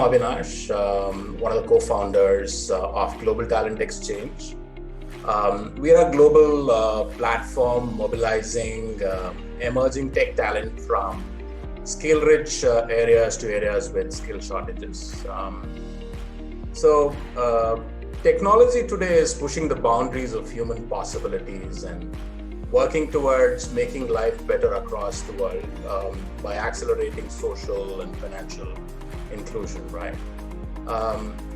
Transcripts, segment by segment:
Avinash, one of the co-founders of Global Talent Exchange. We are a global platform mobilizing emerging tech talent from skill-rich areas to areas with skill shortages. Technology today is pushing the boundaries of human possibilities and working towards making life better across the world by accelerating social and financial inclusion, right?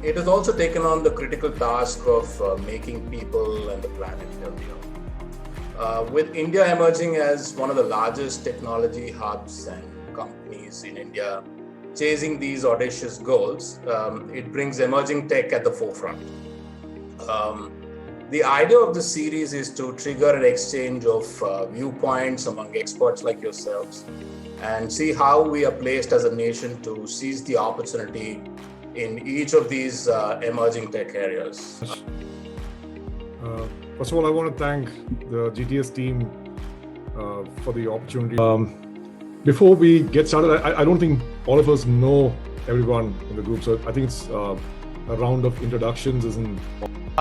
It has also taken on the critical task of making people and the planet healthier. With India emerging as one of the largest technology hubs and companies in India chasing these audacious goals, it brings emerging tech at the forefront. The idea of the series is to trigger an exchange of viewpoints among experts like yourselves and see how we are placed as a nation to seize the opportunity in each of these emerging tech areas. First of all, I want to thank the GTS team for the opportunity. Before we get started, I don't think all of us know everyone in the group, so I think it's a round of introductions isn't.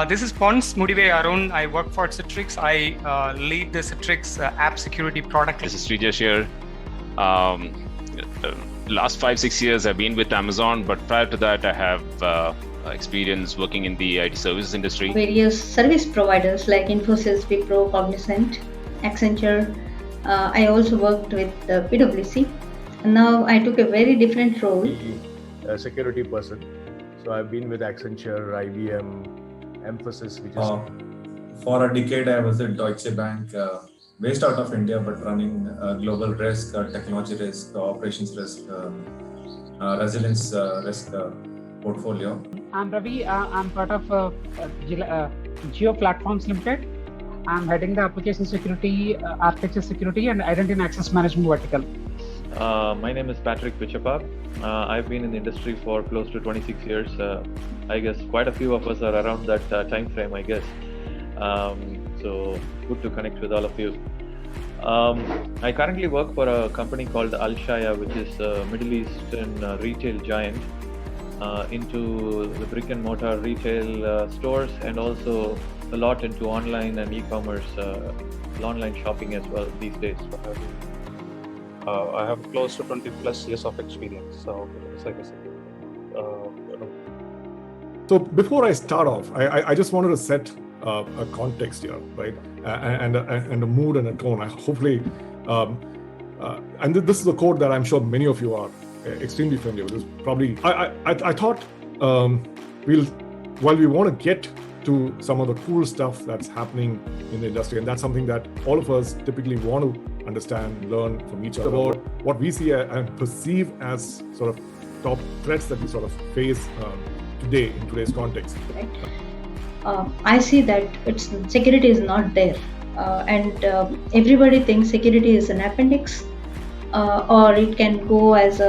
This is Pons Mudive Arun. I work for Citrix. I lead the Citrix app security product. This is Srijesh here. Last 5-6 years I've been with Amazon, but prior to that I have experience working in the IT services industry. Various service providers like Infosys, Wipro, Cognizant, Accenture. I also worked with PwC. Now I took a very different role. A security person. So I've been with Accenture, IBM, Emphasis, which is... For a decade, I was at Deutsche Bank, based out of India, but running global risk, technology risk, operations risk, resilience risk portfolio. I'm Ravi. I'm part of Geo Platforms Limited. I'm heading the application security, architecture security, and identity and access management vertical. My name is Patrick Pichappa. I've been in the industry for close to 26 years. I guess quite a few of us are around that time frame, I guess. So good to connect with all of you. I currently work for a company called Alshaya, which is a Middle Eastern retail giant into the brick and mortar retail stores, and also a lot into online and e-commerce, online shopping as well these days. I have close to 20 plus years of experience. So, So before I start off, I just wanted to set a context here, right? And a mood and a tone. Hopefully, and this is a code that I'm sure many of you are extremely familiar with. It's probably, I thought while we want to get to some of the cool stuff that's happening in the industry, and that's something that all of us typically want to understand, learn from each other about what we see and perceive as sort of top threats that we sort of face today in today's context. I see that security is not there, and everybody thinks security is an appendix, or it can go as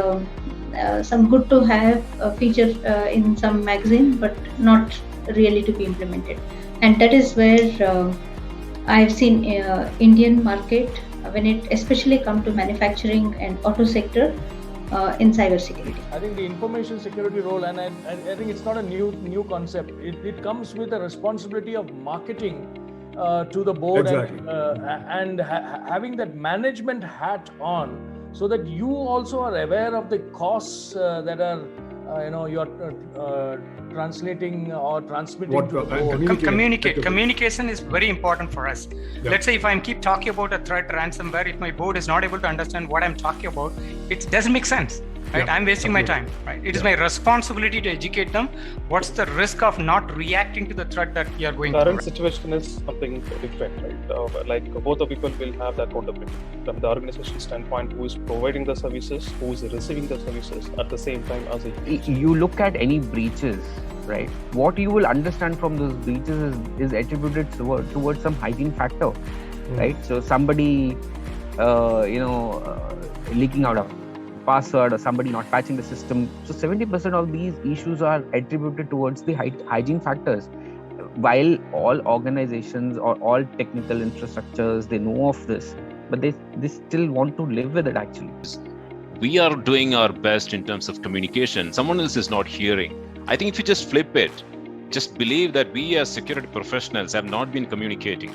some good to have feature in some magazine, but not really to be implemented. And that is where I've seen Indian market when it especially come to manufacturing and auto sector in cybersecurity. I think the information security role, and I think it's not a new concept. It comes with a responsibility of marketing to the board. Exactly. and having that management hat on, so that you also are aware of the costs that are you're translating or transmitting to the board. Communication is very important for us. Yeah. Let's say if I keep talking about a threat, ransomware, if my board is not able to understand what I'm talking about, it doesn't make sense. Right? Yeah, I'm wasting my time. Right? It is my responsibility to educate them. What's the risk of not reacting to the threat that we are going through? Current situation is something different, right? Like both the people will have that accountability from the organization standpoint. Who is providing the services, who is receiving the services at the same time as you look at any breaches, right? What you will understand from those breaches is attributed towards some hygiene factor, right? So somebody, leaking out of password or somebody not patching the system. So 70% of these issues are attributed towards the hygiene factors. While all organizations or all technical infrastructures, they know of this, but they still want to live with it actually. we are doing our best in terms of communication. Someone else is not hearing. I think if you just flip it, just believe that we as security professionals have not been communicating.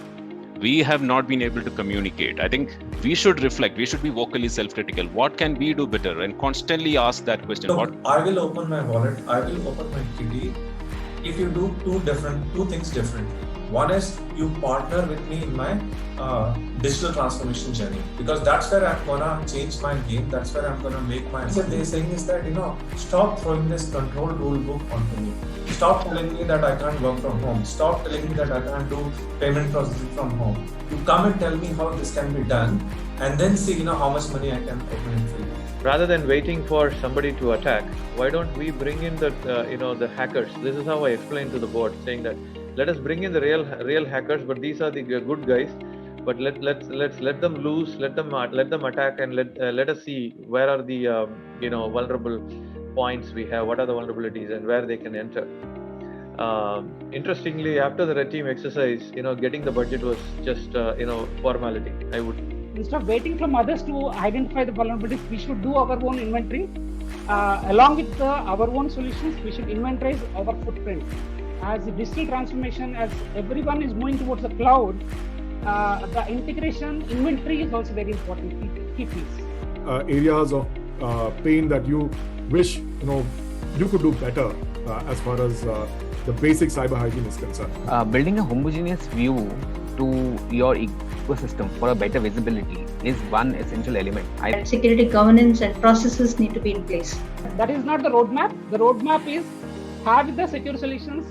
We have not been able to communicate. I think we should reflect. We should be vocally self-critical. What can we do better? And constantly ask that question. Look, I will open my wallet. I will open my kitty if you do two things differently. One is you partner with me in my digital transformation journey, because that's where I'm gonna change my game. That's where I'm gonna make my. What they're saying is that, stop throwing this control rule book onto me. Stop telling me that I can't work from home. Stop telling me that I can't do payment processing from home. You come and tell me how this can be done, and then see how much money I can open in free. Rather than waiting for somebody to attack, why don't we bring in the the hackers? This is how I explained to the board, saying that let us bring in the real hackers, but these are the good guys. But let's let them loose, let them attack, and let us see where are the vulnerable points we have, what are the vulnerabilities, and where they can enter. Interestingly, after the red team exercise, getting the budget was just formality. Instead of waiting from others to identify the vulnerabilities, we should do our own inventory. Along with our own solutions, we should inventorize our footprint. As the digital transformation, as everyone is moving towards the cloud, the integration inventory is also very important. Key piece. Areas of pain that you wish you could do better as far as the basic cyber hygiene is concerned. Building a homogeneous view to your ecosystem for a better visibility is one essential element. Security governance and processes need to be in place. That is not the roadmap. The roadmap is have the secure solutions,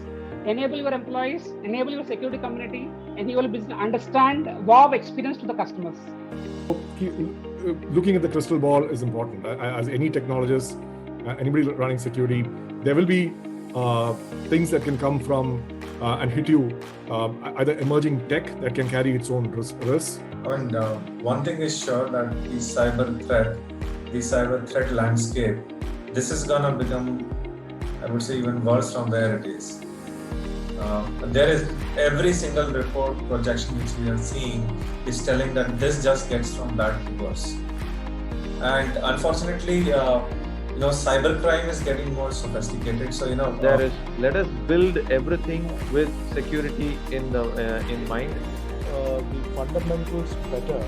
enable your employees, enable your security community, enable business, understand wow experience to the customers. Looking at the crystal ball is important. As any technologist, anybody running security, there will be things that can come from and hit you, either emerging tech that can carry its own risks. And one thing is sure, that the cyber threat landscape, this is gonna become, I would say, even worse from where it is. There is every single report projection which we are seeing is telling that this just gets from bad to worse. And unfortunately, cybercrime is getting more sophisticated. So let us build everything with security in mind. The fundamentals better,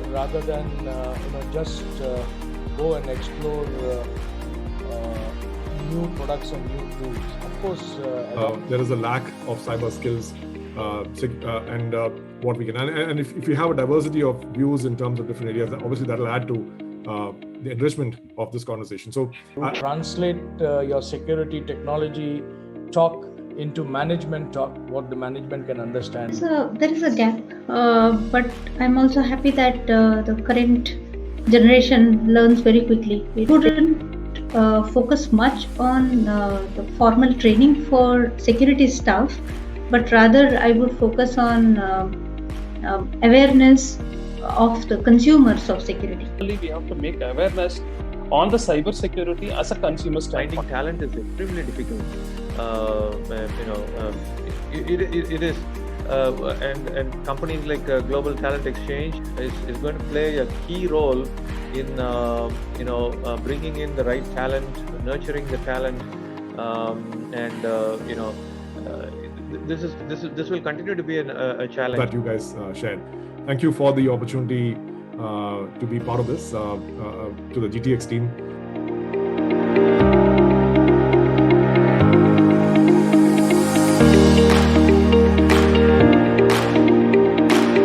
rather than just go and explore new products and new tools. Of course, there is a lack of cyber skills, and what we can. And if you have a diversity of views in terms of different areas, obviously that will add to the enrichment of this conversation. So translate your security technology talk into management talk, what the management can understand. There is a gap, but I'm also happy that the current generation learns very quickly. We wouldn't focus much on the formal training for security staff, but rather I would focus on awareness of the consumers of security. We have to make awareness on the cyber security as a consumer standpoint. Finding talent is extremely difficult. It is, and companies like Global Talent Exchange is going to play a key role in bringing in the right talent, nurturing the talent, and this will continue to be a challenge that you guys shared. Thank you for the opportunity to be part of this, to the GTX team.